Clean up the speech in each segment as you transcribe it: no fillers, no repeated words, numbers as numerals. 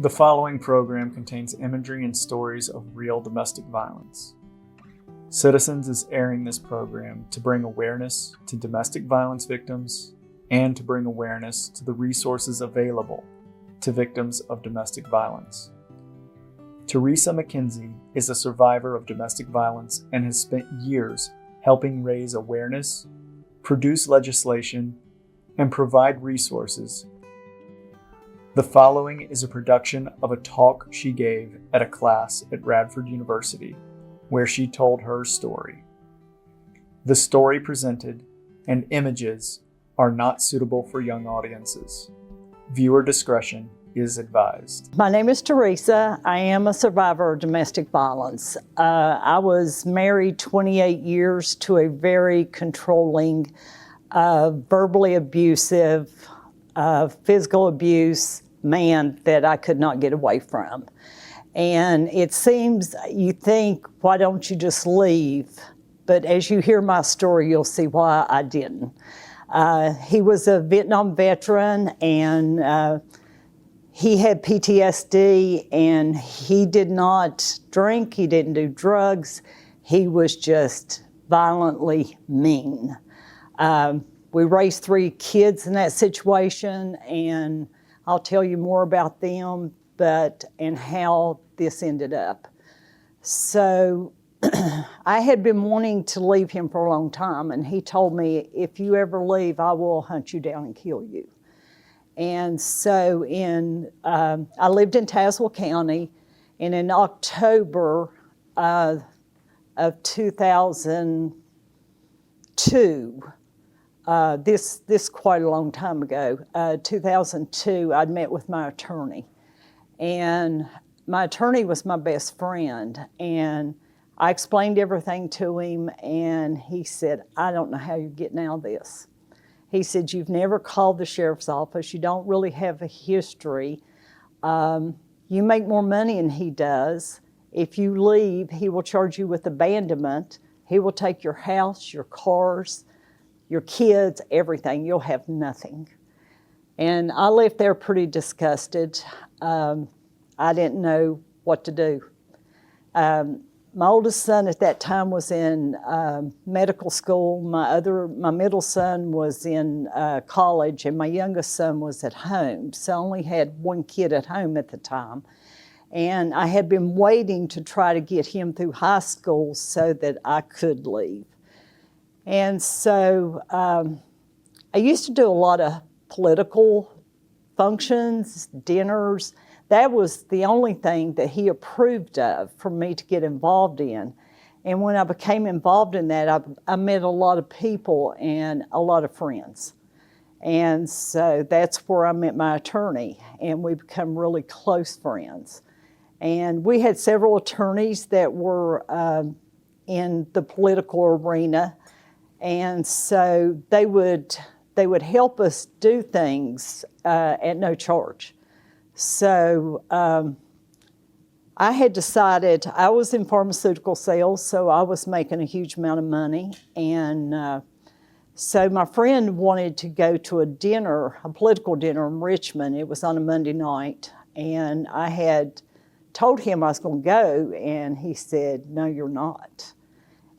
The following program contains imagery and stories of real domestic violence. Citizens is airing this program to bring awareness to domestic violence victims and to bring awareness to the resources available to victims of domestic violence. Teresa Mckenzie is a survivor of domestic violence and has spent years helping raise awareness, produce legislation, and provide resources. The following is a production of a talk she gave at a class at Radford University, where she told her story. The story presented and images are not suitable for young audiences. Viewer discretion is advised. My name is Teresa. I am a survivor of domestic violence. I was married 28 years to a very controlling, verbally abusive, physical abuse man that I could not get away from. And it seems you think, why don't you just leave? But as you hear my story, you'll see why I didn't. He was a Vietnam veteran, and he had PTSD, and he did not drink, he didn't do drugs, he was just violently mean. We raised 3 kids in that situation, and I'll tell you more about them, and how this ended up. So I had been wanting to leave him for a long time, and he told me, if you ever leave, I will hunt you down and kill you. And so I lived in Tazewell County, and in October of 2002, this quite a long time ago, 2002, I'd met with my attorney. And my attorney was my best friend, and I explained everything to him, and he said, I don't know how you're getting out of this. He said, you've never called the sheriff's office, you don't really have a history, you make more money than he does. If you leave, he will charge you with abandonment, he will take your house, your cars, your kids, everything, you'll have nothing. And I left there pretty disgusted. I didn't know what to do. My oldest son at that time was in medical school. My middle son was in college, and my youngest son was at home. So I only had 1 kid at home at the time. And I had been waiting to try to get him through high school so that I could leave. And so I used to do a lot of political functions, dinners. That was the only thing that he approved of for me to get involved in. And when I became involved in that, I met a lot of people and a lot of friends. And so that's where I met my attorney, and we become really close friends. And we had several attorneys that were in the political arena, and so they would help us do things at no charge. So I had decided, I was in pharmaceutical sales, so I was making a huge amount of money. And so my friend wanted to go to a dinner, a political dinner in Richmond. It was on a Monday night. And I had told him I was going to go, and he said, no, you're not.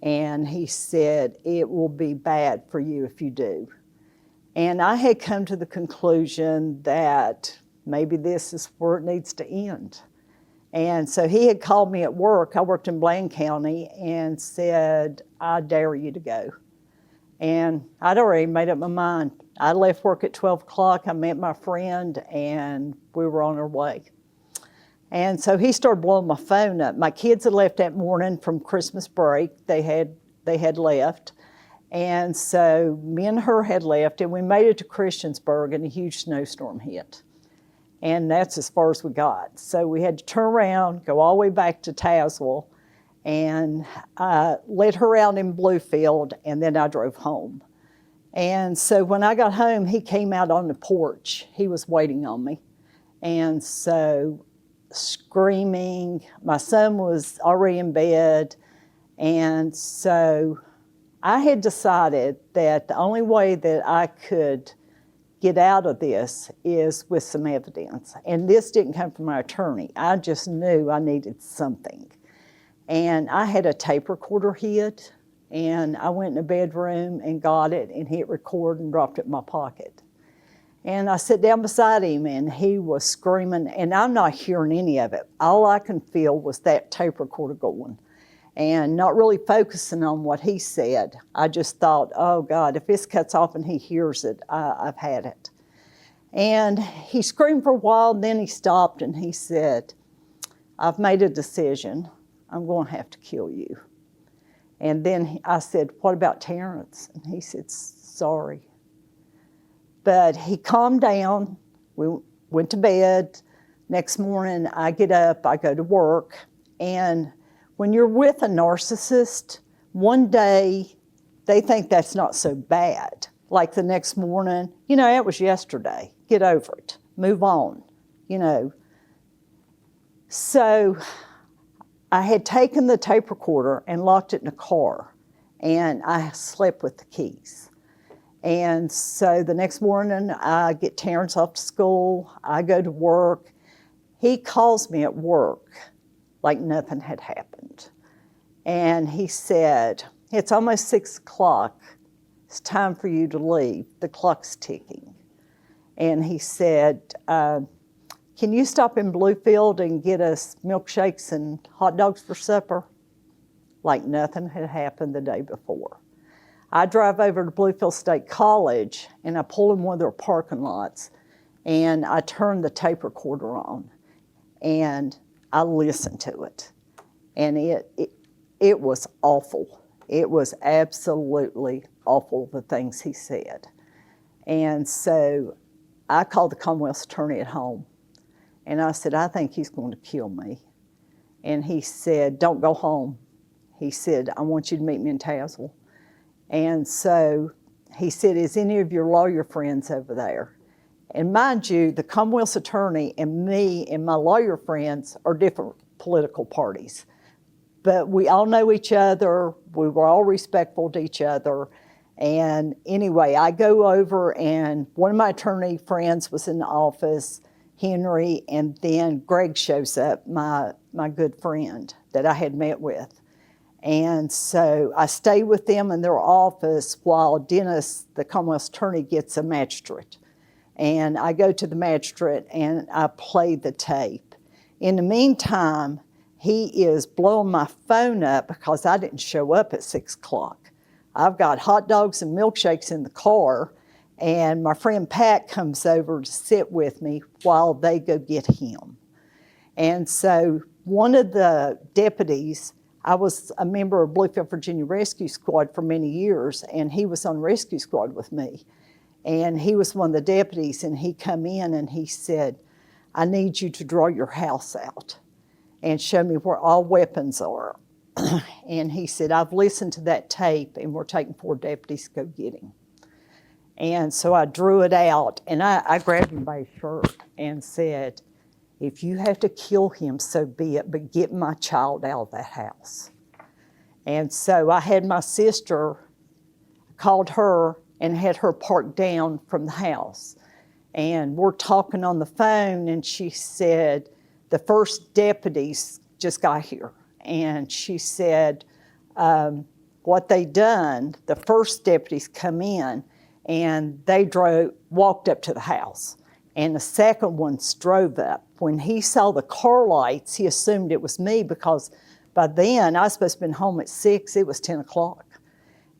And he said, it will be bad for you if you do. And I had come to the conclusion that maybe this is where it needs to end. And so he had called me at work. I worked in Blaine County, and said, I dare you to go. And I'd already made up my mind. I left work at 12 o'clock. I met my friend, and we were on our way. And so he started blowing my phone up. My kids had left that morning from Christmas break. They had left. And so me and her had left, and we made it to Christiansburg, and a huge snowstorm hit. And that's as far as we got. So we had to turn around, go all the way back to Tazewell, and let her out in Bluefield, and then I drove home. And so when I got home, he came out on the porch. He was waiting on me. And so screaming, my son was already in bed, and so I had decided that the only way that I could get out of this is with some evidence. And this didn't come from my attorney. I just knew I needed something. And I had a tape recorder hid, and I went in the bedroom and got it and hit record and dropped it in my pocket. And I sat down beside him, and he was screaming, and I'm not hearing any of it. All I can feel was that tape recorder going, and not really focusing on what he said. I just thought, oh God, if this cuts off and he hears it, I've had it. And he screamed for a while, and then he stopped and he said, I've made a decision. I'm going to have to kill you. And then I said, what about Terrence? And he said, sorry. But he calmed down. We went to bed. Next morning, I get up, I go to work. And when you're with a narcissist, one day they think that's not so bad. Like the next morning, you know, it was yesterday. Get over it. Move on, you know. So I had taken the tape recorder and locked it in a car, and I slept with the keys. And so the next morning, I get Terrence off to school, I go to work. He calls me at work like nothing had happened. And he said, it's almost 6 o'clock. It's time for you to leave. The clock's ticking. And he said, can you stop in Bluefield and get us milkshakes and hot dogs for supper? Like nothing had happened the day before. I drive over to Bluefield State College, and I pull in one of their parking lots, and I turn the tape recorder on, and I listen to it. And it was awful. It was absolutely awful, the things he said. And so I called the Commonwealth's attorney at home, and I said, I think he's going to kill me. And he said, don't go home. He said, I want you to meet me in Tazewell. And so he said, is any of your lawyer friends over there? And mind you, the Commonwealth's attorney and me and my lawyer friends are different political parties. But we all know each other. We were all respectful to each other. And anyway, I go over, and one of my attorney friends was in the office, Henry, and then Greg shows up, my good friend that I had met with. And so I stay with them in their office while Dennis, the Commonwealth's attorney, gets a magistrate. And I go to the magistrate and I play the tape. In the meantime, he is blowing my phone up because I didn't show up at 6 o'clock. I've got hot dogs and milkshakes in the car, and my friend Pat comes over to sit with me while they go get him. And so one of the deputies, I was a member of Bluefield, Virginia Rescue Squad for many years, and he was on rescue squad with me. And he was one of the deputies, and he come in and he said, I need you to draw your house out and show me where all weapons are. And he said, I've listened to that tape, and we're taking 4 deputies to go get him. And so I drew it out, and I grabbed him by his shirt and said, if you have to kill him, so be it, but get my child out of that house. And so I had my sister, called her and had her parked down from the house. And we're talking on the phone, and she said, the first deputies just got here. And she said, what they done, the first deputies come in, and they walked up to the house. And the second ones drove up. When he saw the car lights, he assumed it was me, because by then I was supposed to have been home at 6, it was 10 o'clock.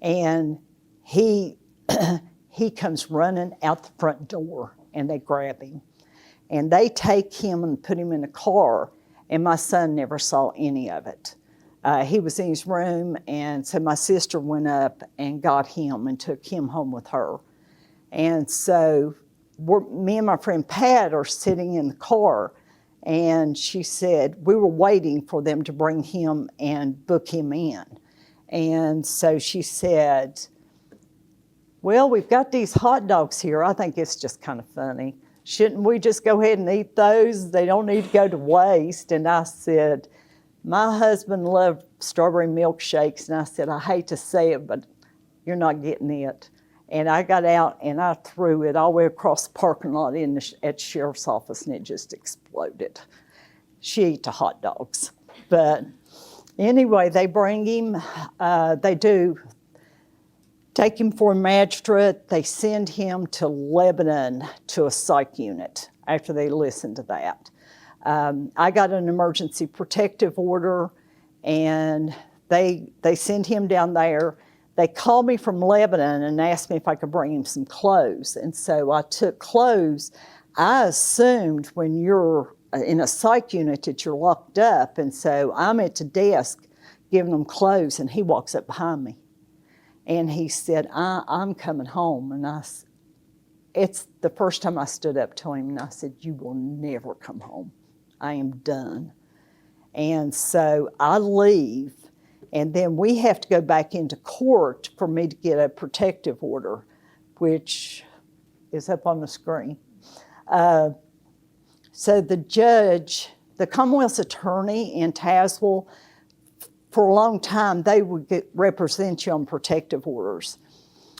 And he comes running out the front door, and they grab him. And they take him and put him in a car, and my son never saw any of it. He was in his room, and so my sister went up and got him and took him home with her. And so me and my friend Pat are sitting in the car, and she said, we were waiting for them to bring him and book him in. And so she said, well, we've got these hot dogs here. I think it's just kind of funny. Shouldn't we just go ahead and eat those? They don't need to go to waste. And I said, my husband loved strawberry milkshakes. And I said, I hate to say it, but you're not getting it. And I got out and I threw it all the way across the parking lot at the sheriff's office, and it just exploded. She ate the hot dogs. But anyway, they bring him, they do take him for a magistrate. They send him to Lebanon to a psych unit after they listen to that. I got an emergency protective order, and they send him down there. They called me from Lebanon and asked me if I could bring him some clothes. And so I took clothes. I assumed when you're in a psych unit that you're locked up. And so I'm at the desk giving him clothes, and he walks up behind me. And he said, I'm coming home. And it's the first time I stood up to him, and I said, you will never come home. I am done. And so I leave, and then we have to go back into court for me to get a protective order, which is up on the screen. So the judge, the Commonwealth's attorney in Tazewell, for a long time, they would represent you on protective orders.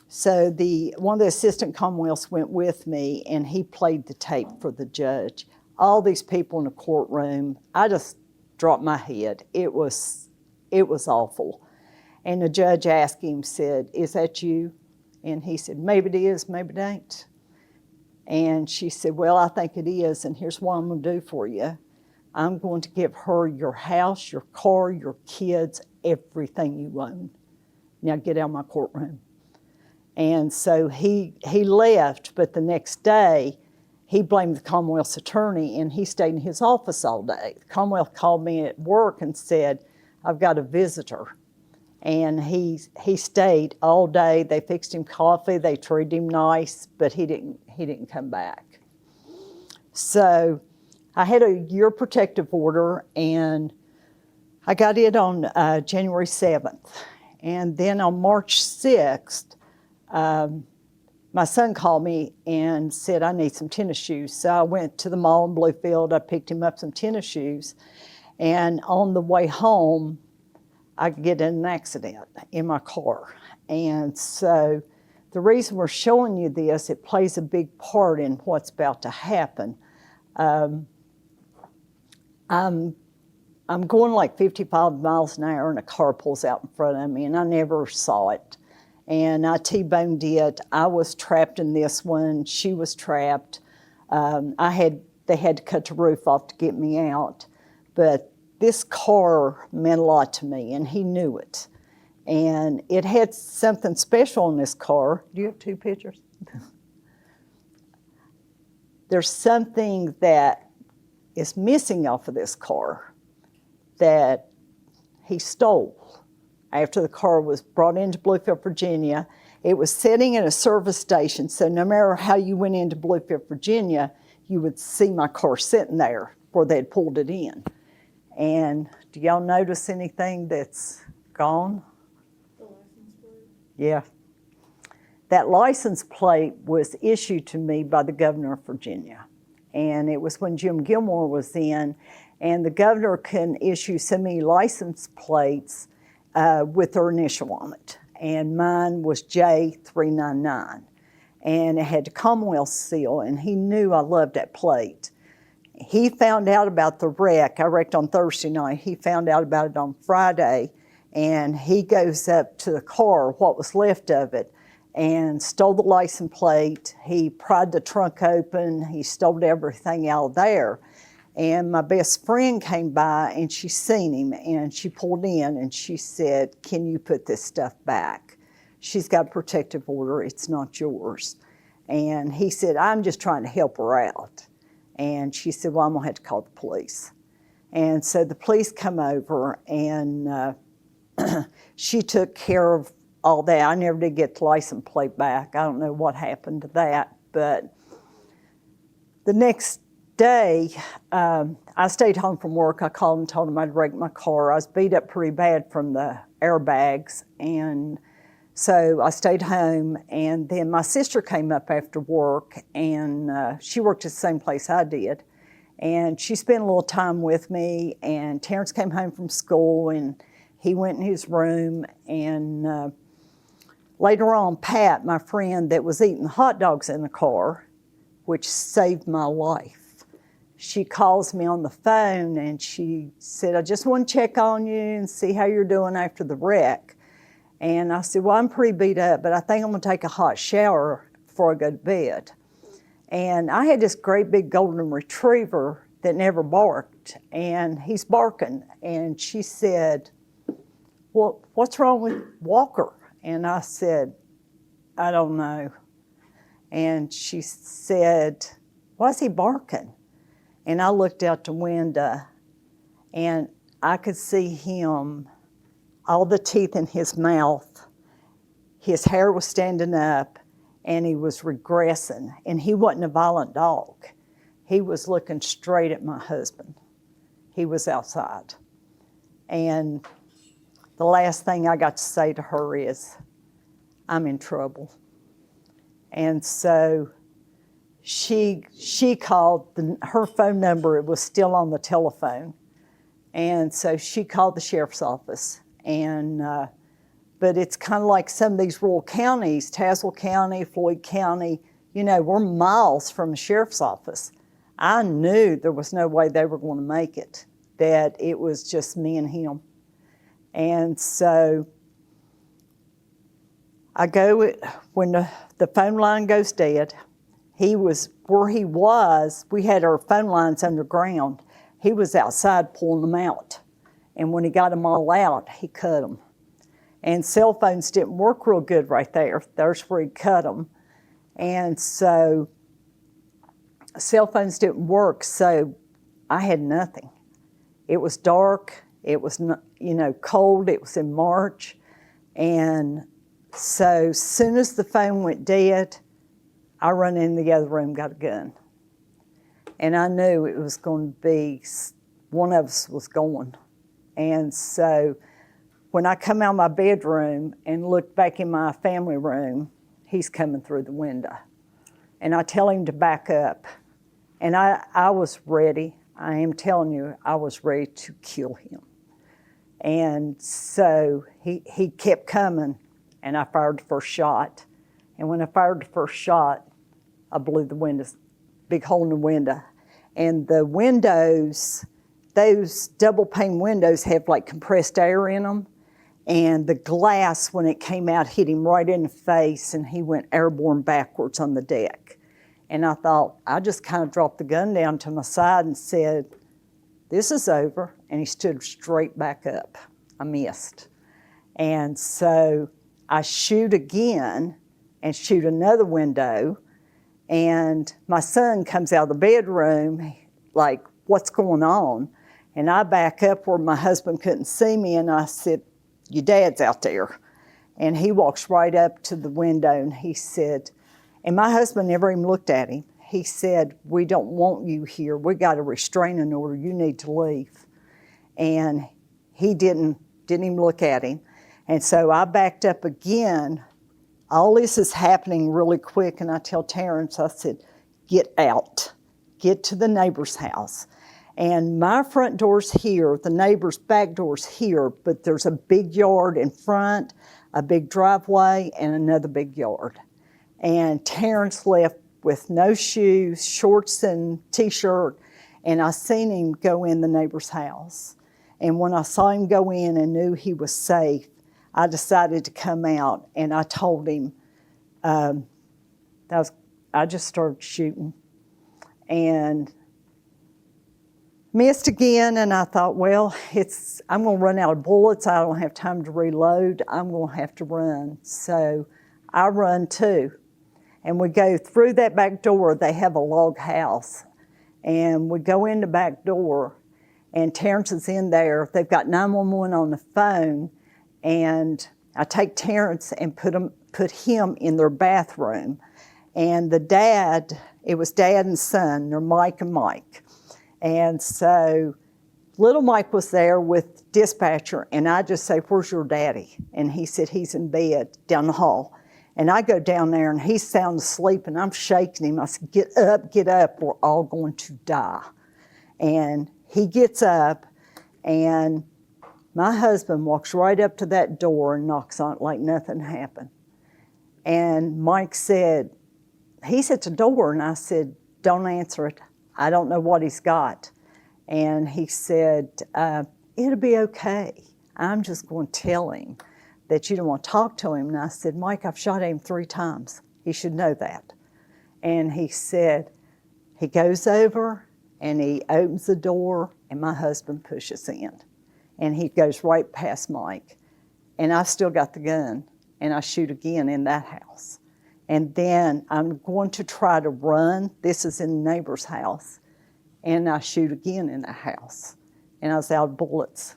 So one of the assistant Commonwealths went with me, and he played the tape for the judge. All these people in the courtroom, I just dropped my head. It was awful. And the judge asked him, said, is that you? And he said, maybe it is, maybe it ain't. And she said, well, I think it is, and here's what I'm going to do for you. I'm going to give her your house, your car, your kids, everything you own. Now get out of my courtroom. And so he left, but the next day, he blamed the Commonwealth's attorney, and he stayed in his office all day. The Commonwealth called me at work and said, I've got a visitor. And he stayed all day. They fixed him coffee, they treated him nice, but he didn't come back. So I had a year protective order, and I got it on January 7th. And then on March 6th, my son called me and said, I need some tennis shoes. So I went to the mall in Bluefield, I picked him up some tennis shoes, and on the way home, I get in an accident in my car. And so the reason we're showing you this, it plays a big part in what's about to happen. I'm going like 55 miles an hour, and a car pulls out in front of me, and I never saw it. And I T-boned it. I was trapped in this one. She was trapped. They had to cut the roof off to get me out. But this car meant a lot to me, and he knew it. And it had something special in this car. Do you have two pictures? There's something that is missing off of this car that he stole. After the car was brought into Bluefield, Virginia, it was sitting at a service station, so no matter how you went into Bluefield, Virginia, you would see my car sitting there where they'd pulled it in. And do y'all notice anything that's gone? The license plate? Yeah. That license plate was issued to me by the governor of Virginia. And it was when Jim Gilmore was in, and the governor can issue so many license plates with their initial on it. And mine was J399. And it had the Commonwealth seal, and he knew I loved that plate. He found out about the wreck. I wrecked on Thursday night. He found out about it on Friday, and he goes up to the car, what was left of it, and stole the license plate. He pried the trunk open. He stole everything out of there. And my best friend came by, and she seen him, and she pulled in, and she said, can you put this stuff back? She's got a protective order. It's not yours. And he said, I'm just trying to help her out. And she said, well, I'm going to have to call the police. And so the police come over, and she took care of all that. I never did get the license plate back. I don't know what happened to that. But the next day, I stayed home from work. I called and told him I'd wrecked my car. I was beat up pretty bad from the airbags. And so I stayed home, and then my sister came up after work, and she worked at the same place I did. And she spent a little time with me, and Terrence came home from school, and he went in his room, and Later on, Pat, my friend that was eating hot dogs in the car, which saved my life, she calls me on the phone and she said, I just want to check on you and see how you're doing after the wreck. And I said, well, I'm pretty beat up, but I think I'm going to take a hot shower before I go to bed. And I had this great big golden retriever that never barked, and he's barking. And she said, well, what's wrong with Walker? And I said, I don't know. And she said, why is he barking? And I looked out the window, and I could see him, all the teeth in his mouth. His hair was standing up, and he was regressing. And he wasn't a violent dog. He was looking straight at my husband. He was outside. And the last thing I got to say to her is, I'm in trouble. And so she called, her phone number, it was still on the telephone. And so she called the sheriff's office. And but it's kind of like some of these rural counties, Tazewell County, Floyd County, you know, we're miles from the sheriff's office. I knew there was no way they were going to make it, that it was just me and him. And so I go, when the phone line goes dead, he was, where he was, we had our phone lines underground. He was outside pulling them out. And when he got them all out, he cut them. And cell phones didn't work real good right there. There's where he cut them. And so cell phones didn't work, so I had nothing. It was dark. It was, you know, cold. It was in March. And so as soon as the phone went dead, I run in the other room, got a gun. And I knew it was going to be, one of us was going. And so when I come out of my bedroom and look back in my family room, he's coming through the window. And I tell him to back up. And I was ready. I am telling you, I was ready to kill him. And so he kept coming, and I fired the first shot. And when I fired the first shot, I blew the windows, big hole in the window. And the windows, those double pane windows have like compressed air in them. And the glass, when it came out, hit him right in the face, and he went airborne backwards on the deck. And I thought, I just kind of dropped the gun down to my side and said, this is over. And he stood straight back up. I missed. And so I shoot again and shoot another window. And my son comes out of the bedroom, like, what's going on? And I back up where my husband couldn't see me, and I said, your dad's out there. And he walks right up to the window, and he said, and my husband never even looked at him. He said, we don't want you here. We got a restraining order. You need to leave. And he didn't even look at him. And so I backed up again. All this is happening really quick, and I tell Terrence, I said, get out. Get to the neighbor's house. And my front door's here, the neighbor's back door's here, but there's a big yard in front, a big driveway, and another big yard. And Terrence left with no shoes, shorts and t-shirt, and I seen him go in the neighbor's house. And when I saw him go in and knew he was safe, I decided to come out, and I told him, I just started shooting. And missed again, and I thought, well, I'm going to run out of bullets. I don't have time to reload. I'm going to have to run. So I run too. And we go through that back door. They have a log house. And we go in the back door, and Terrence is in there. They've got 911 on the phone, and I take Terrence and put him in their bathroom. And the dad, it was dad and son, they're Mike and Mike. And so little Mike was there with dispatcher, and I just say, where's your daddy? And he said, he's in bed down the hall. And I go down there, and he's sound asleep, and I'm shaking him. I said, get up, we're all going to die. And he gets up, and my husband walks right up to that door and knocks on it like nothing happened. And Mike said, he's at the door. And I said, don't answer it. I don't know what he's got. And he said, it'll be okay. I'm just going to tell him that you don't want to talk to him. And I said, Mike, I've shot him 3 times. He should know that. And he said, he goes over and he opens the door and my husband pushes in. And he goes right past Mike. And I've still got the gun and I shoot again in that house. And then I'm going to try to run. This is in the neighbor's house. And I shoot again in the house. And I was out of bullets.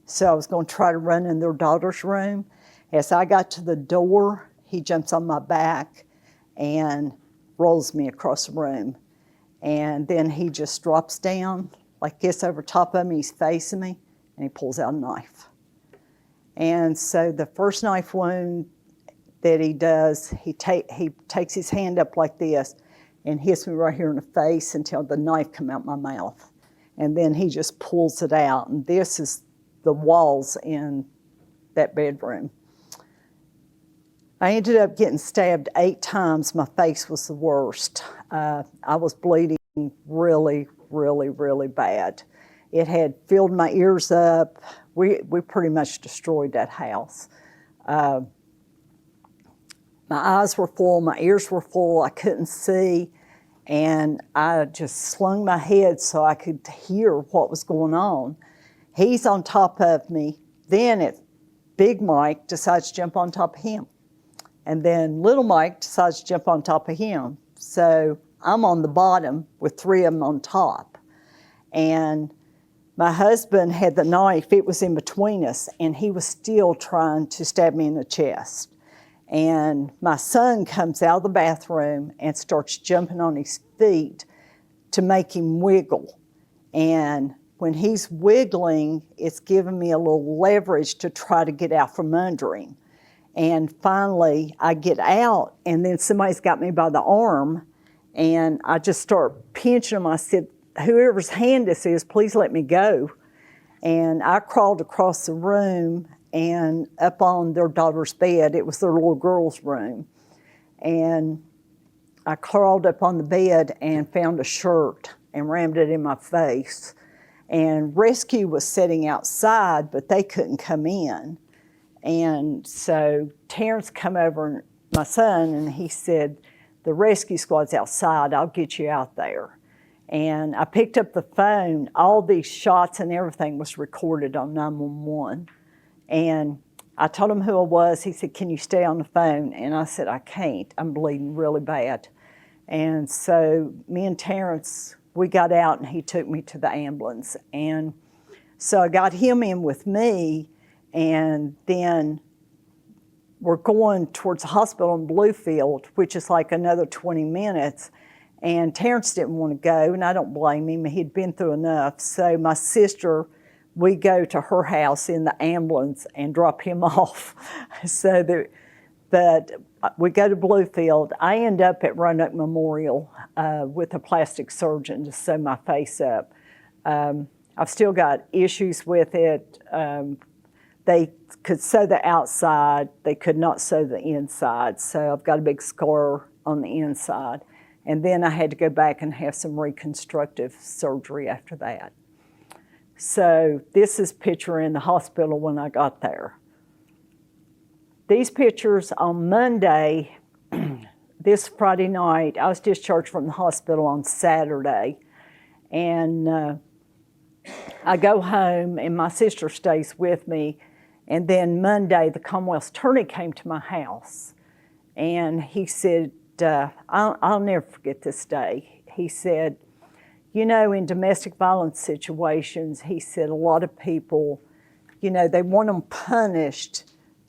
So I was going to try to run in their daughter's room. As I got to the door, he jumps on my back and rolls me across the room. And then he just drops down like this over top of me. He's facing me, and he pulls out a knife. And so the first knife wound that he does, he takes his hand up like this and hits me right here in the face until the knife come out my mouth. And then he just pulls it out. And this is the walls in that bedroom. I ended up getting stabbed 8 times. My face was the worst. I was bleeding really, really, really bad. It had filled my ears up. We pretty much destroyed that house. My eyes were full, my ears were full, I couldn't see, and I just slung my head so I could hear what was going on. He's on top of me. Then Big Mike decides to jump on top of him. And then Little Mike decides to jump on top of him. So I'm on the bottom with 3 of them on top. And my husband had the knife, it was in between us, and he was still trying to stab me in the chest. And my son comes out of the bathroom and starts jumping on his feet to make him wiggle. And when he's wiggling, it's giving me a little leverage to try to get out from under him. And finally, I get out, and then somebody's got me by the arm, and I just start pinching him. I said, whoever's hand this is, please let me go. And I crawled across the room and up on their daughter's bed. It was their little girl's room. And I crawled up on the bed and found a shirt and rammed it in my face. And rescue was sitting outside, but they couldn't come in. And so Terrence come over, my son, and he said, the rescue squad's outside, I'll get you out there. And I picked up the phone. All these shots and everything was recorded on 911. And I told him who I was. He said, can you stay on the phone? And I said, I can't. I'm bleeding really bad. And so me and Terrence, we got out and he took me to the ambulance. And so I got him in with me, and then we're going towards the hospital in Bluefield, which is like another 20 minutes. And Terrence didn't want to go, and I don't blame him. He'd been through enough. So my sister, we go to her house in the ambulance and drop him off. But we go to Bluefield. I end up at Roanoke Memorial with a plastic surgeon to sew my face up. I've still got issues with it. They could sew the outside. They could not sew the inside. So I've got a big scar on the inside. And then I had to go back and have some reconstructive surgery after that. So this is a picture in the hospital when I got there. These pictures on Monday, this Friday night, I was discharged from the hospital on Saturday. And I go home and my sister stays with me. And then Monday, the Commonwealth's attorney came to my house. And he said, I'll never forget this day. He said, you know, in domestic violence situations, he said a lot of people, you know, they want them punished,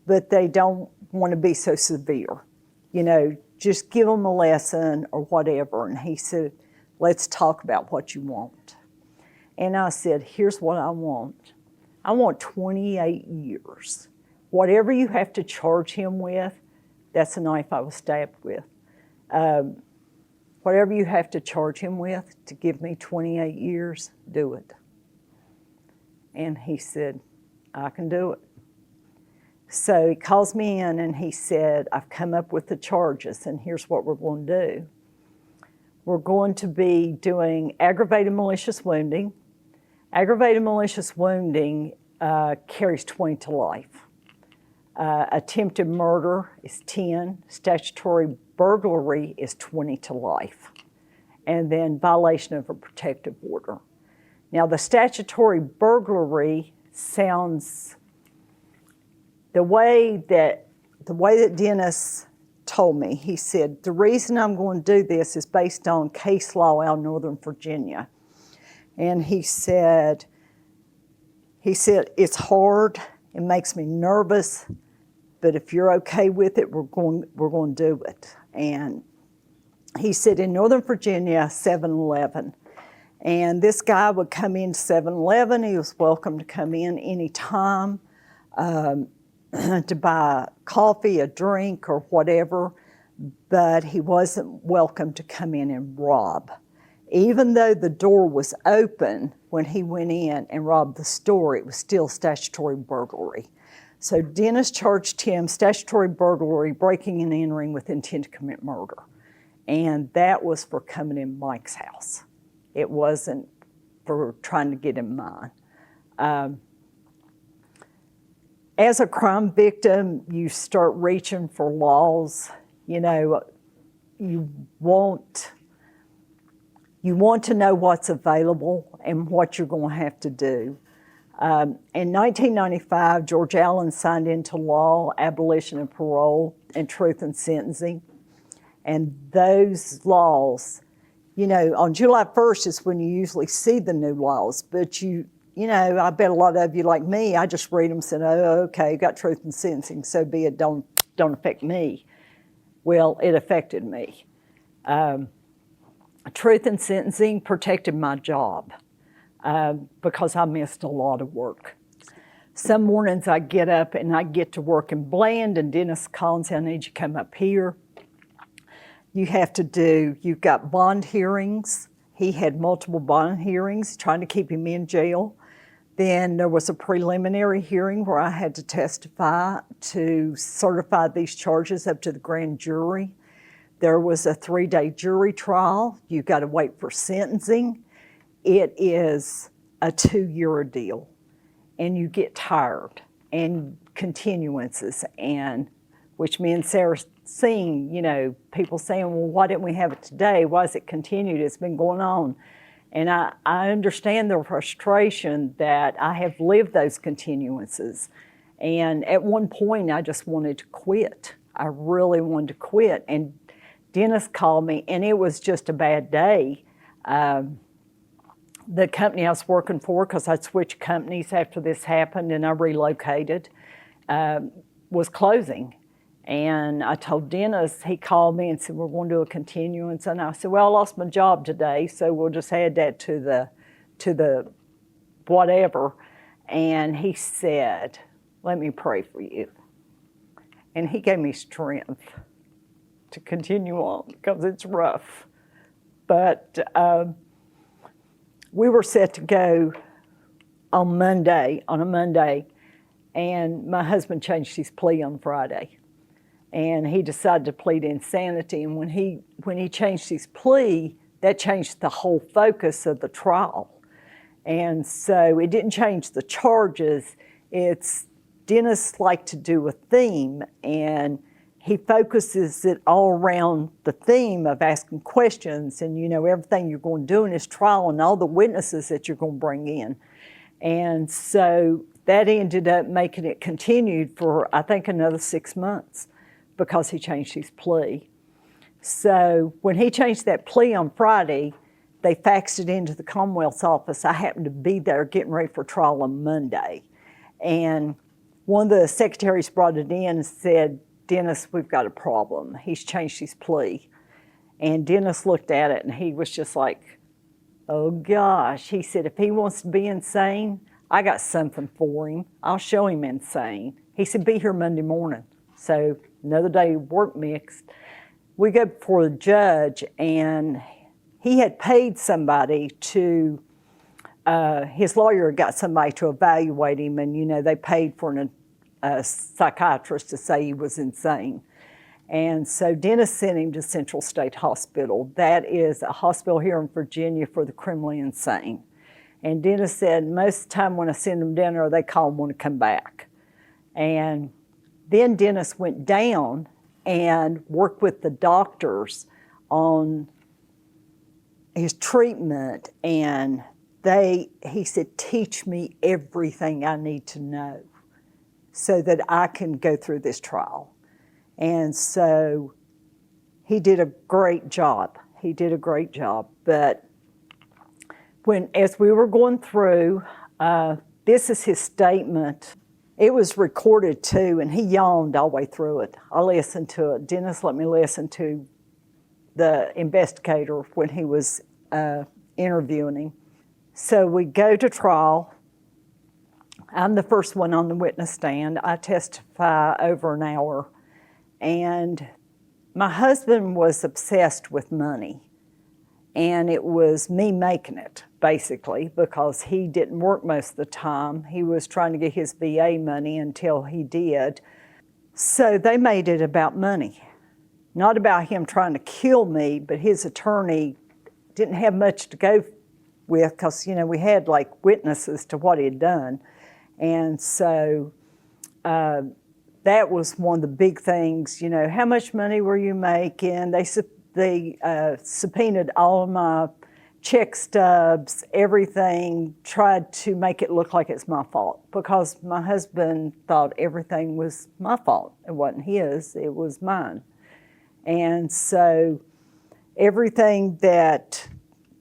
but they don't want to be so severe. You know, just give them a lesson or whatever. And he said, let's talk about what you want. And I said, here's what I want. I want 28 years. Whatever you have to charge him with, that's the knife I was stabbed with. Whatever you have to charge him with to give me 28 years, do it. And he said, I can do it. So he calls me in and he said, I've come up with the charges and here's what we're going to do. We're going to be doing aggravated malicious wounding. Aggravated malicious wounding carries 20 to life. Attempted murder is 10. Statutory burglary is 20 to life. And then violation of a protective order. Now the statutory burglary sounds, the way that Dennis told me, he said, the reason I'm going to do this is based on case law out in Northern Virginia. And he said, it's hard, it makes me nervous, but if you're okay with it, we're going to do it. And he said in Northern Virginia, 7-Eleven. And this guy would come in 7-Eleven. He was welcome to come in anytime to buy coffee, a drink, or whatever, but he wasn't welcome to come in and rob. Even though the door was open when he went in and robbed the store, it was still statutory burglary. So Dennis charged him statutory burglary, breaking and entering with intent to commit murder. And that was for coming in Mike's house. It wasn't for trying to get in mine. As a crime victim, you start reaching for laws. You know, you want to know what's available and what you're going to have to do. In 1995, George Allen signed into law abolition of parole and truth in sentencing. And those laws, you know, on July 1st is when you usually see the new laws, but you know, I bet a lot of you like me, I just read them and said, oh, okay, got truth in sentencing, so be it, don't affect me. Well, it affected me. Truth in sentencing protected my job because I missed a lot of work. Some mornings I get up and I get to work in Bland, and Dennis calls and says, I need you to come up here. You've got bond hearings. He had multiple bond hearings, trying to keep him in jail. Then there was a preliminary hearing where I had to testify to certify these charges up to the grand jury. There was a 3-day jury trial. You've got to wait for sentencing. It is a 2-year ordeal, and you get tired, and continuances, and which me and Sarah seen, you know, people saying, well, why didn't we have it today? Why is it continued? It's been going on. And I understand the frustration that I have lived those continuances. And at one point, I just wanted to quit. I really wanted to quit. And Dennis called me, and it was just a bad day. The company I was working for, because I switched companies after this happened and I relocated, was closing. And I told Dennis, he called me and said, we're going to do a continuance. And I said, well, I lost my job today, so we'll just add that to the whatever. And he said, let me pray for you. And he gave me strength to continue on because it's rough. But we were set to go on a Monday, and my husband changed his plea on Friday. And he decided to plead insanity. And when he changed his plea, that changed the whole focus of the trial. And so it didn't change the charges. It's Dennis liked to do a theme, and he focuses it all around the theme of asking questions and, you know, everything you're going to do in this trial and all the witnesses that you're going to bring in. And so that ended up making it continued for, I think, another 6 months because he changed his plea. So when he changed that plea on Friday, they faxed it into the Commonwealth's office. I happened to be there getting ready for trial on Monday. And one of the secretaries brought it in and said, Dennis, we've got a problem. He's changed his plea. And Dennis looked at it and he was just like, oh gosh. He said, if he wants to be insane, I got something for him. I'll show him insane. He said, be here Monday morning. So another day work mixed. We go before the judge, and he had paid somebody to, his lawyer got somebody to evaluate him, and you know, they paid for a psychiatrist to say he was insane. And so Dennis sent him to Central State Hospital. That is a hospital here in Virginia for the criminally insane. And Dennis said, most of the time when I send them down there, they call and want to come back. And then Dennis went down and worked with the doctors on his treatment, and he said, teach me everything I need to know so that I can go through this trial. And so he did a great job. But as we were going through, this is his statement. It was recorded too, and he yawned all the way through it. I listened to it. Dennis let me listen to the investigator when he was interviewing him. So we go to trial. I'm the first one on the witness stand. I testify over an hour. And my husband was obsessed with money. And it was me making it, basically, because he didn't work most of the time. He was trying to get his VA money until he did. So they made it about money. Not about him trying to kill me, but his attorney didn't have much to go with because, we had like witnesses to what he had done. And so that was one of the big things, how much money were you making? They subpoenaed all of my check stubs, everything, tried to make it look like it's my fault because my husband thought everything was my fault. It wasn't his, it was mine. And so everything that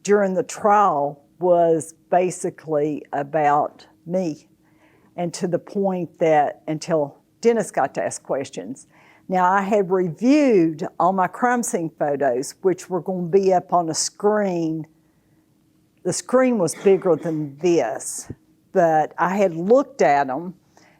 during the trial was basically about me, and to the point that until Dennis got to ask questions. Now, I had reviewed all my crime scene photos, which were going to be up on a screen. The screen was bigger than this, but I had looked at them,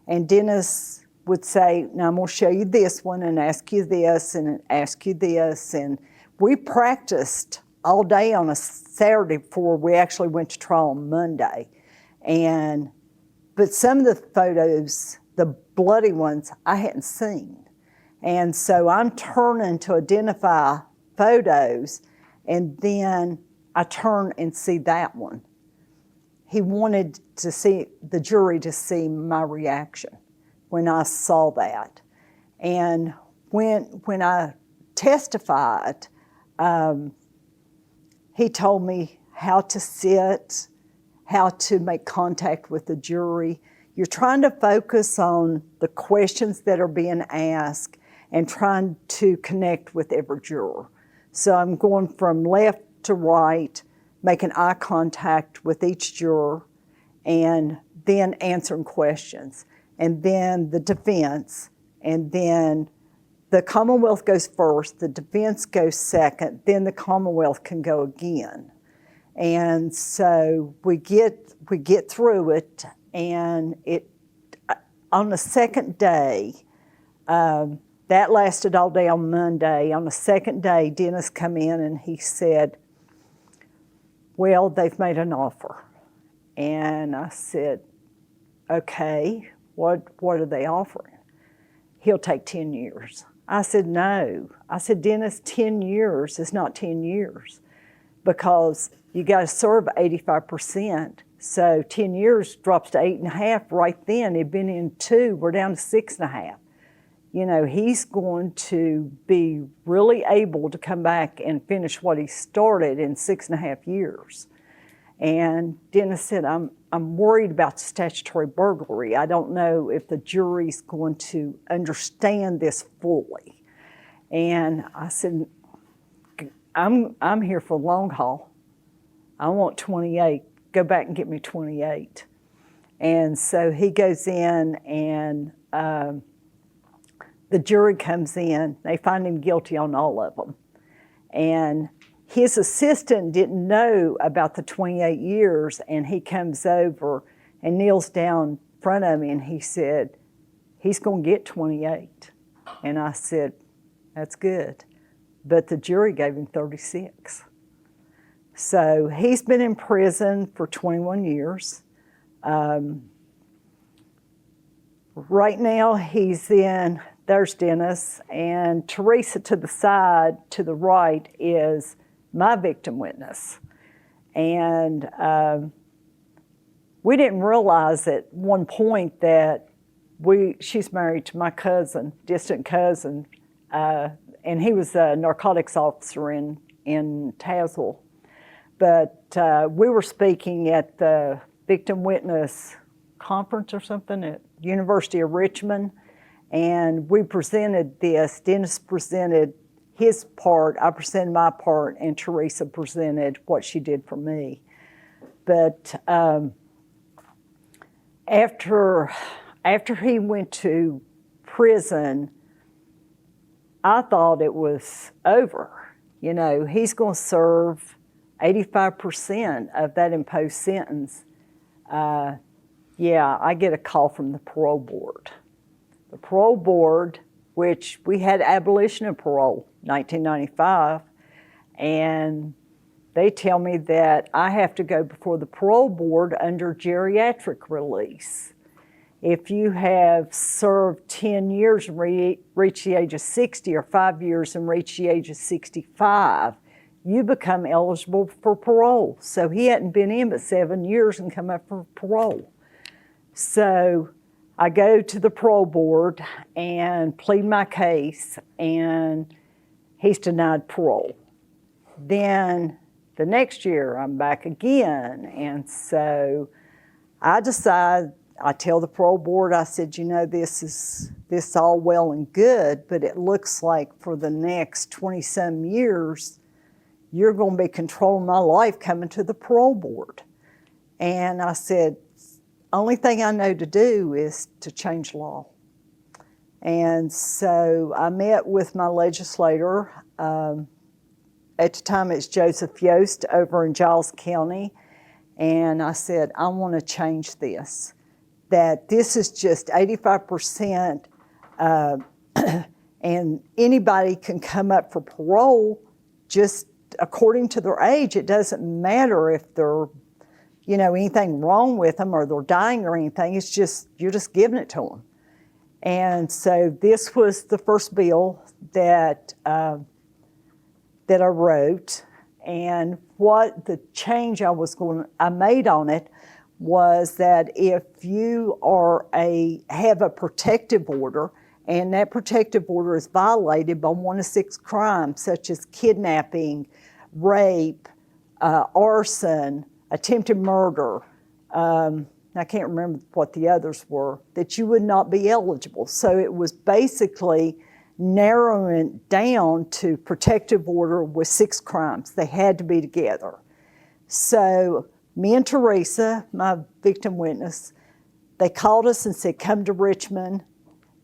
and Dennis would say, now I'm going to show you this one and ask you this and ask you this. And we practiced all day on a Saturday before we actually went to trial on Monday. But some of the photos, the bloody ones, I hadn't seen. And so I'm turning to identify photos, and then I turn and see that one. He wanted to see the jury to see my reaction when I saw that. And when I testified, he told me how to sit, how to make contact with the jury. You're trying to focus on the questions that are being asked and trying to connect with every juror. So I'm going from left to right, making eye contact with each juror, and then answering questions. And then the defense, and then the Commonwealth goes first, the defense goes second, then the Commonwealth can go again. And so we get through it, and on the second day, that lasted all day on Monday. On the second day, Dennis come in and he said, well, they've made an offer. And I said, okay, what are they offering? He'll take 10 years. I said, no. I said, Dennis, 10 years is not 10 years because you got to serve 85%. So 10 years drops to 8.5 right then. It'd been in 2, we're down to 6.5. He's going to be really able to come back and finish what he started in 6.5 years. And Dennis said, I'm worried about statutory burglary. I don't know if the jury's going to understand this fully. And I said, I'm here for the long haul. I want 28. Go back and get me 28. And so he goes in, and the jury comes in. They find him guilty on all of them. And his assistant didn't know about the 28 years, and he comes over and kneels down in front of me, and he said, he's going to get 28. And I said, that's good. But the jury gave him 36. So he's been in prison for 21 years. Right now, he's in, there's Dennis, and Teresa to the side, to the right, is my victim witness. And we didn't realize at one point that she's married to my cousin, distant cousin, and he was a narcotics officer in Tazewell. But we were speaking at the victim witness conference or something at University of Richmond, and we presented this. Dennis presented his part, I presented my part, and Teresa presented what she did for me. But after he went to prison, I thought it was over. You know, he's going to serve 85% of that imposed sentence. Yeah, I get a call from the parole board. The parole board, which we had abolition of parole, 1995, and they tell me that I have to go before the parole board under geriatric release. If you have served 10 years and reached the age of 60 or 5 years and reached the age of 65, you become eligible for parole. So he hadn't been in but 7 years and come up for parole. So I go to the parole board and plead my case, and he's denied parole. Then the next year I'm back again, and so I decide, I tell the parole board, I said, you know, this is all well and good, but it looks like for the next 20-some years, you're going to be controlling my life coming to the parole board. And I said, only thing I know to do is to change law. And so I met with my legislator. At the time, it's Joseph Yost over in Giles County. And I said, I want to change this. That this is just 85%, and anybody can come up for parole just according to their age. It doesn't matter if they're, you know, anything wrong with them or they're dying or anything. It's just, you're just giving it to them. And so this was the first bill that I wrote. And what the change I made on it was that if you have a protective order, and that protective order is violated by 1 of 6 crimes, such as kidnapping, rape, arson, attempted murder, I can't remember what the others were, that you would not be eligible. So it was basically narrowing it down to protective order with 6 crimes. They had to be together. So me and Teresa, my victim witness, they called us and said, come to Richmond.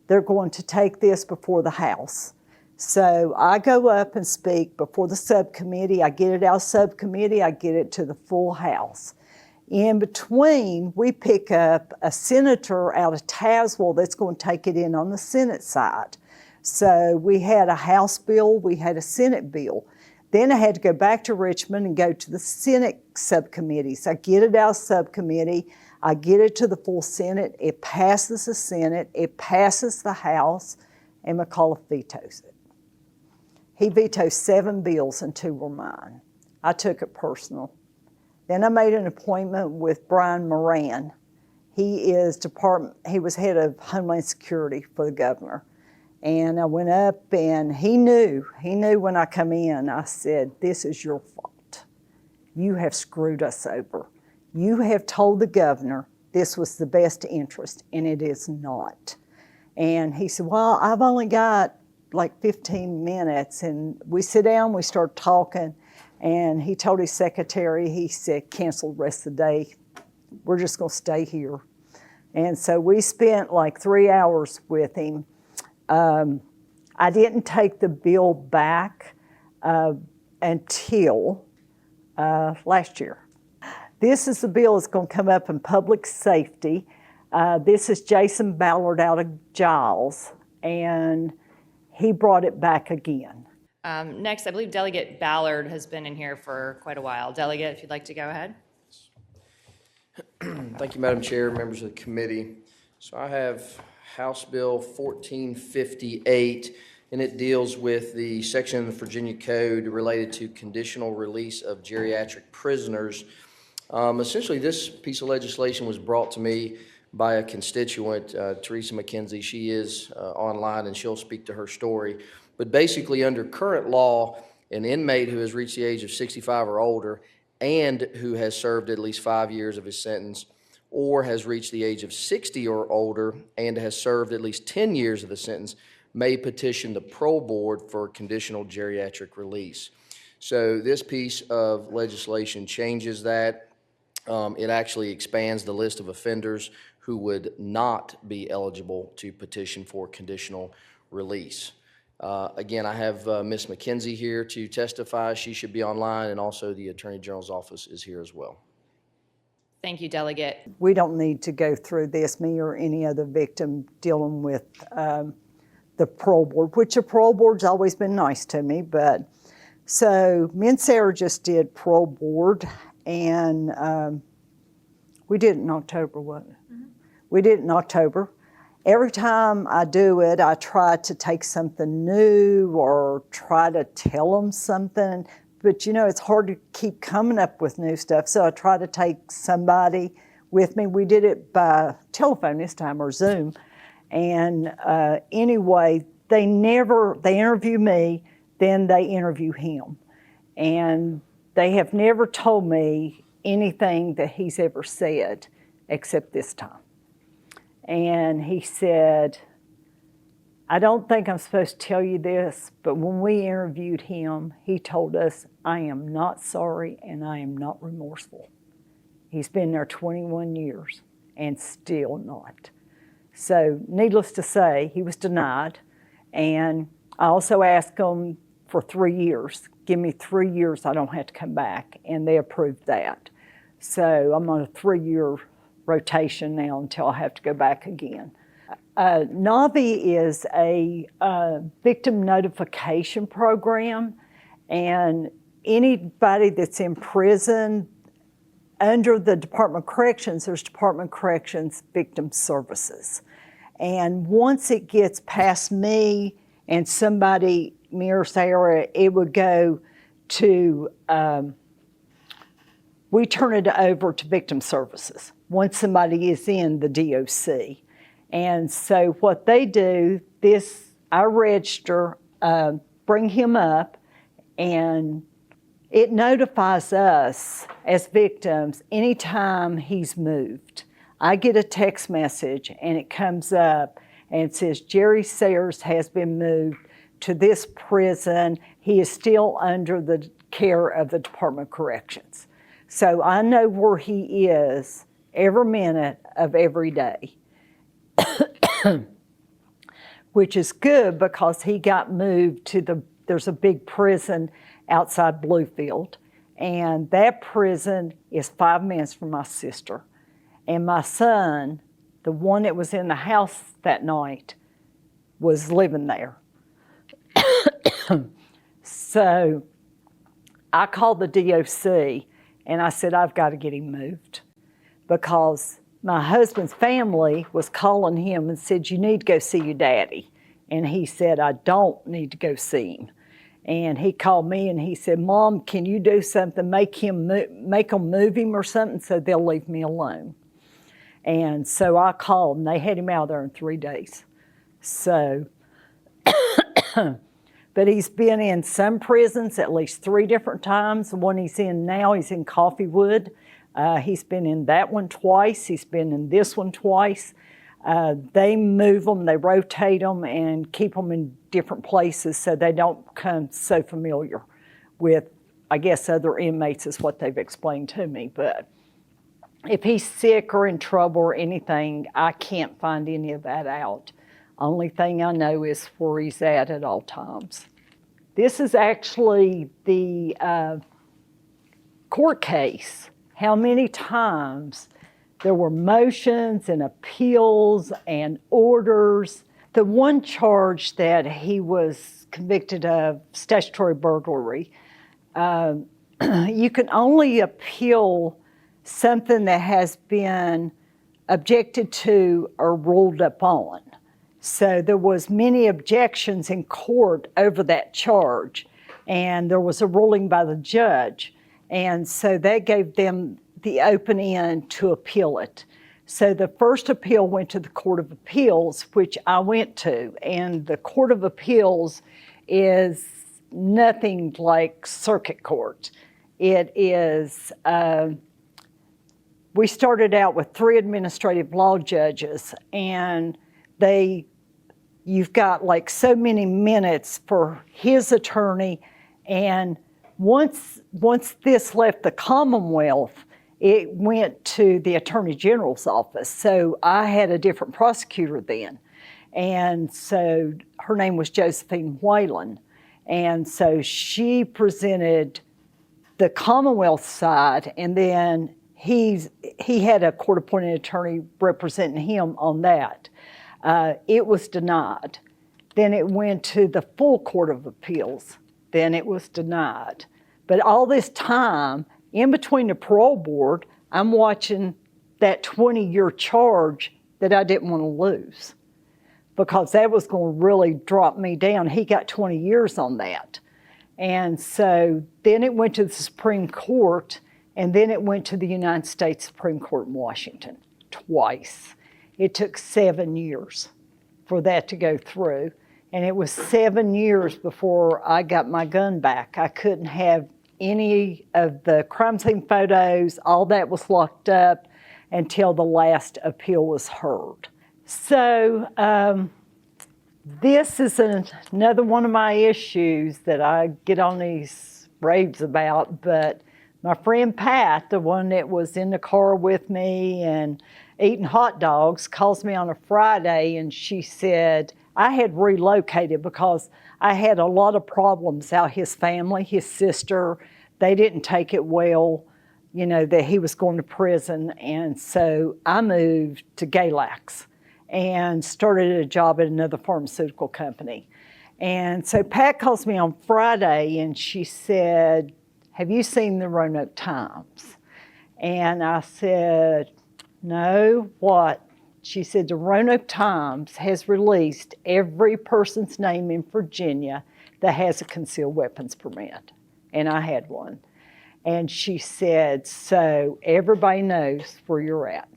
They're going to take this before the House. So I go up and speak before the subcommittee. I get it out of subcommittee. I get it to the full House. In between, we pick up a senator out of Tazewell that's going to take it in on the Senate side. So we had a House bill, we had a Senate bill. Then I had to go back to Richmond and go to the Senate subcommittees. I get it out of subcommittee, I get it to the full Senate, it passes the Senate, it passes the House, and McAuliffe vetoes it. He vetoed 7 bills and 2 were mine. I took it personal. Then I made an appointment with Brian Moran. He was head of Homeland Security for the governor. And I went up and he knew when I come in, I said, this is your fault. You have screwed us over. You have told the governor this was the best interest, and it is not. And he said, well, I've only got like 15 minutes. And we sit down, we start talking, and he told his secretary, he said, cancel the rest of the day. We're just gonna stay here. And so we spent like 3 hours with him. I didn't take the bill back until last year. This is the bill that's going to come up in public safety. This is Jason Ballard out of Giles, and he brought it back again. Next, I believe Delegate Ballard has been in here for quite a while. Delegate, if you'd like to go ahead. Thank you, Madam Chair, members of the committee. So I have House Bill 1458, and it deals with the section of the Virginia Code related to conditional release of geriatric prisoners. Essentially, this piece of legislation was brought to me by a constituent, Teresa Mckenzie. She is online, and she'll speak to her story. But basically, under current law, an inmate who has reached the age of 65 or older and who has served at least 5 years of his sentence, or has reached the age of 60 or older and has served at least 10 years of the sentence, may petition the parole board for conditional geriatric release. So this piece of legislation changes that. It actually expands the list of offenders who would not be eligible to petition for conditional release. Again, I have Ms. Mckenzie here to testify. She should be online, and also the Attorney General's office is here as well. Thank you, Delegate. We don't need to go through this, me or any other victim dealing with the parole board, which the parole board's always been nice to me. But so me and Sarah just did parole board, and we did it in October, wasn't it? Mm-hmm. We did it in October. Every time I do it, I try to take something new or try to tell them something. But you know, it's hard to keep coming up with new stuff, so I try to take somebody with me. We did it by telephone this time, or Zoom. And anyway, they interview me, then they interview him. And they have never told me anything that he's ever said, except this time. And he said, I don't think I'm supposed to tell you this, but when we interviewed him, he told us, I am not sorry and I am not remorseful. He's been there 21 years and still not. So needless to say, he was denied. And I also asked him for 3 years. Give me 3 years, I don't have to come back. And they approved that. So I'm on a 3-year rotation now until I have to go back again. NAVI is a victim notification program, and anybody that's in prison under the Department of Corrections, there's Department of Corrections Victim Services. And once it gets past me and somebody, me or Sarah, it would go to, we turn it over to Victim Services once somebody is in the DOC. And so what they do, I register, bring him up, and it notifies us as victims anytime he's moved. I get a text message and it comes up and it says, Jerry Sayers has been moved to this prison. He is still under the care of the Department of Corrections. So I know where he is every minute of every day. Which is good because he got moved to there's a big prison outside Bluefield, and that prison is 5 minutes from my sister. And my son, the one that was in the house that night, was living there. So I called the DOC and I said, I've got to get him moved, because my husband's family was calling him and said, you need to go see your daddy. And he said, I don't need to go see him. And he called me and he said, Mom, can you do something, make them move him or something so they'll leave me alone. And so I called and they had him out there in 3 days. So, but he's been in some prisons at least 3 different times. The one he's in now, he's in Coffeewood. He's been in that one twice. He's been in this one twice. They move them, they rotate them, and keep them in different places so they don't become so familiar with, I guess, other inmates is what they've explained to me. But if he's sick or in trouble or anything, I can't find any of that out. Only thing I know is where he's at all times. This is actually the court case. How many times there were motions and appeals and orders. The one charge that he was convicted of, statutory burglary, you can only appeal something that has been objected to or ruled upon. So there was many objections in court over that charge, and there was a ruling by the judge. And so that gave them the open end to appeal it. So the first appeal went to the Court of Appeals, which I went to. And the Court of Appeals is nothing like circuit court. It is, we started out with 3 administrative law judges, and you've got like so many minutes for his attorney, and once this left the Commonwealth, it went to the Attorney General's office. So I had a different prosecutor then. And so her name was Josephine Whalen. And so she presented the Commonwealth side, and then he had a court-appointed attorney representing him on that. It was denied. Then it went to the full Court of Appeals. Then it was denied. But all this time, in between the parole board, I'm watching that 20-year charge that I didn't want to lose, because that was going to really drop me down. He got 20 years on that. And so then it went to the Supreme Court, and then it went to the United States Supreme Court in Washington twice. It took 7 years for that to go through. And it was 7 years before I got my gun back. I couldn't have any of the crime scene photos, all that was locked up until the last appeal was heard. So this is another one of my issues that I get on these raves about, but my friend Pat, the one that was in the car with me and eating hot dogs, calls me on a Friday, and she said, I had relocated because I had a lot of problems out his family, his sister. They didn't take it well, you know, that he was going to prison. And so I moved to Galax and started a job at another pharmaceutical company. And so Pat calls me on Friday, and she said, have you seen the Roanoke Times? And I said, no, what? She said, the Roanoke Times has released every person's name in Virginia that has a concealed weapons permit. And I had one. And she said, so everybody knows where you're at.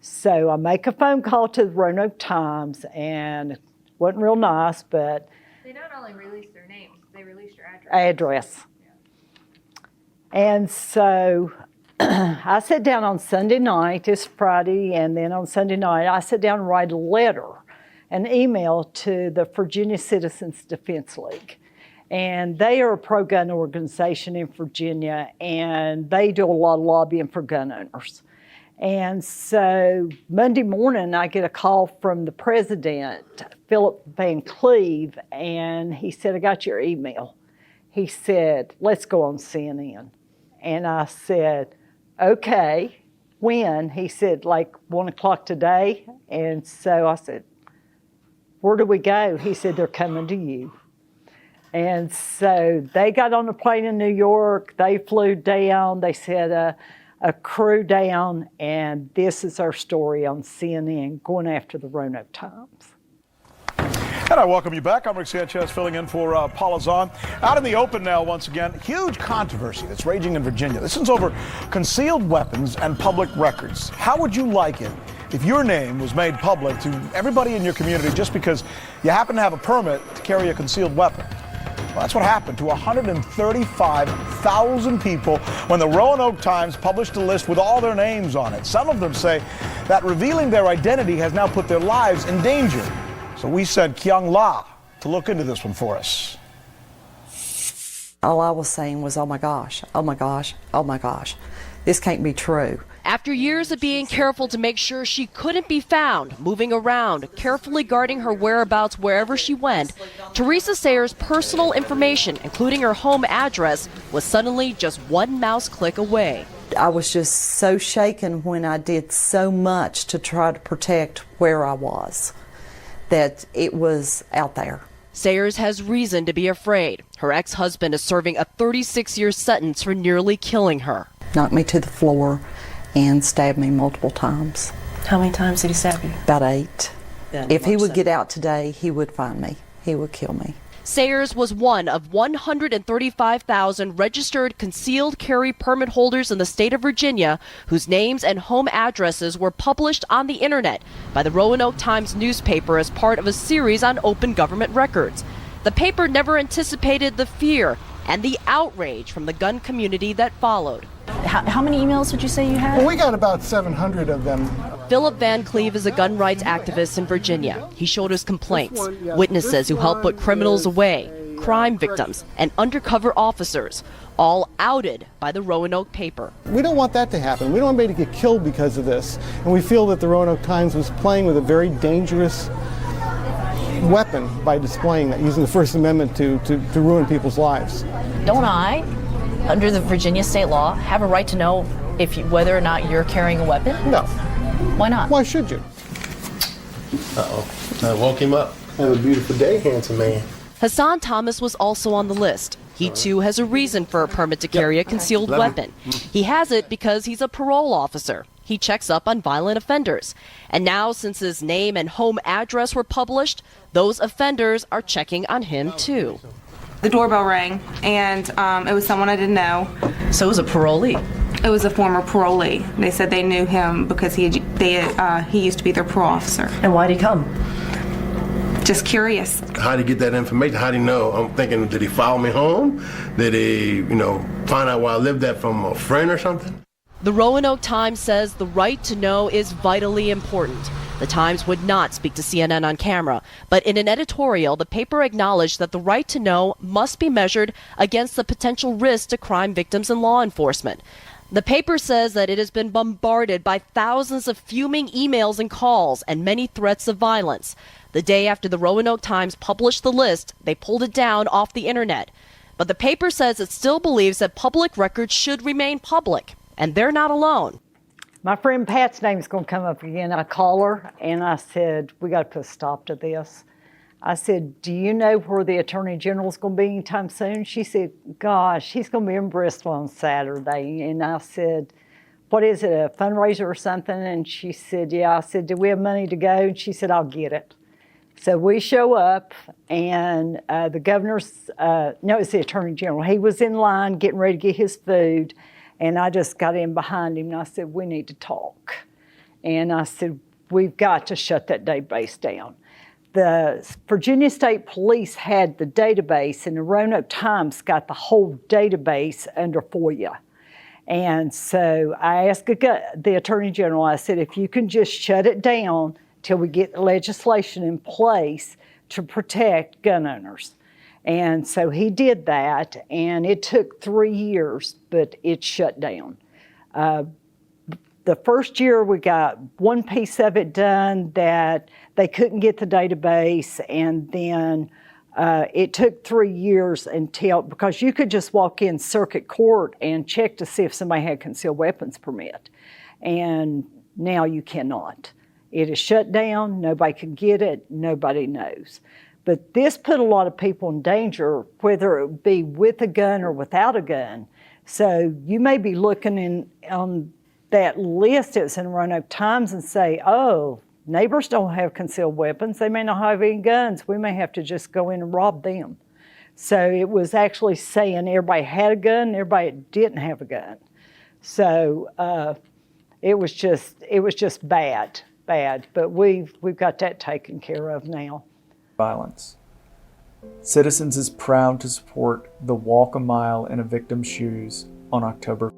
So I make a phone call to the Roanoke Times, and it wasn't real nice, but... They not only released their names, they released your address. Address. Yeah. And so... I sat down on Sunday night, it's Friday, and then on Sunday night, I sat down and write a letter, an email to the Virginia Citizens Defense League. And they are a pro-gun organization in Virginia, and they do a lot of lobbying for gun owners. And so Monday morning, I get a call from the president, Philip Van Cleve, and he said, I got your email. He said, let's go on CNN. And I said, okay, when? He said, like 1 o'clock today. And so I said, where do we go? He said, they're coming to you. And so they got on a plane in New York, they flew down, they sent a crew down, and this is our story on CNN going after the Roanoke Times. And I welcome you back. I'm Rick Sanchez filling in for Paula Zahn. Out in the open now once again, huge controversy that's raging in Virginia. This is over concealed weapons and public records. How would you like it if your name was made public to everybody in your community just because you happen to have a permit to carry a concealed weapon? Well, that's what happened to 135,000 people when the Roanoke Times published a list with all their names on it. Some of them say that revealing their identity has now put their lives in danger. So we sent Kyung La to look into this one for us. All I was saying was, oh my gosh, oh my gosh, oh my gosh. This can't be true. After years of being careful to make sure she couldn't be found, moving around, carefully guarding her whereabouts wherever she went, Teresa Sayers' personal information, including her home address, was suddenly just one mouse click away. I was just so shaken when I did so much to try to protect where I was, that it was out there. Sayers has reason to be afraid. Her ex-husband is serving a 36-year sentence for nearly killing her. Knocked me to the floor and stabbed me multiple times. How many times did he stab you? About 8. Then If he March would get 7th. out today, he would find me. He would kill me. Sayers was one of 135,000 registered concealed carry permit holders in the state of Virginia whose names and home addresses were published on the internet by the Roanoke Times newspaper as part of a series on open government records. The paper never anticipated the fear and the outrage from the gun community that followed. How many emails would you say you had? Well, we got about 700 of them. Philip Van Cleve is a gun rights activist in Virginia. He showed us complaints, witnesses who help put criminals away, crime victims, and undercover officers, all outed by the Roanoke paper. We don't want that to happen. We don't want anybody to get killed because of this. And we feel that the Roanoke Times was playing with a very dangerous weapon by displaying that, using the First Amendment to ruin people's lives. Don't I, under the Virginia state law, have a right to know whether or not you're carrying a weapon? No. Why not? Why should you? I woke him up. Have a beautiful day, handsome man. Hassan Thomas was also on the list. He too has a reason for a permit to carry a concealed weapon. He has it because he's a parole officer. He checks up on violent offenders. And now, since his name and home address were published, those offenders are checking on him too. The doorbell rang, and it was someone I didn't know. So it was a parolee? It was a former parolee. They said they knew him because he used to be their parole officer. And why'd he come? Just curious. How did he get that information? How did he know? I'm thinking, did he follow me home? Did he, find out where I lived at from a friend or something? The Roanoke Times says the right to know is vitally important. The Times would not speak to CNN on camera, but in an editorial, the paper acknowledged that the right to know must be measured against the potential risk to crime victims and law enforcement. The paper says that it has been bombarded by thousands of fuming emails and calls and many threats of violence. The day after the Roanoke Times published the list, they pulled it down off the internet. But the paper says it still believes that public records should remain public, and they're not alone. My friend Pat's name's going to come up again. I call her and I said, we got to put a stop to this. I said, do you know where the Attorney General's going to be anytime soon? She said, gosh, he's going to be in Bristol on Saturday. And I said, what is it, a fundraiser or something? And she said, yeah. I said, do we have money to go? And she said, I'll get it. So we show up, and the governor's, no, it's the Attorney General. He was in line getting ready to get his food. And I just got in behind him and I said, we need to talk. And I said, we've got to shut that database down. The Virginia State Police had the database, and the Roanoke Times got the whole database under FOIA. And so I asked the Attorney General, I said, if you can just shut it down till we get legislation in place to protect gun owners. And so he did that, and it took 3 years, but it shut down. The first year we got one piece of it done that they couldn't get the database, and then it took 3 years until, because you could just walk in circuit court and check to see if somebody had concealed weapons permit. And now you cannot. It is shut down, nobody can get it, nobody knows. But this put a lot of people in danger, whether it be with a gun or without a gun. So you may be looking on that list that's in Roanoke Times and say, oh, neighbors don't have concealed weapons. They may not have any guns. We may have to just go in and rob them. So it was actually saying everybody had a gun, everybody didn't have a gun. So it was just bad. But we've got that taken care of now. Violence. Citizens is proud to support the Walk a Mile in a Victim's Shoes on October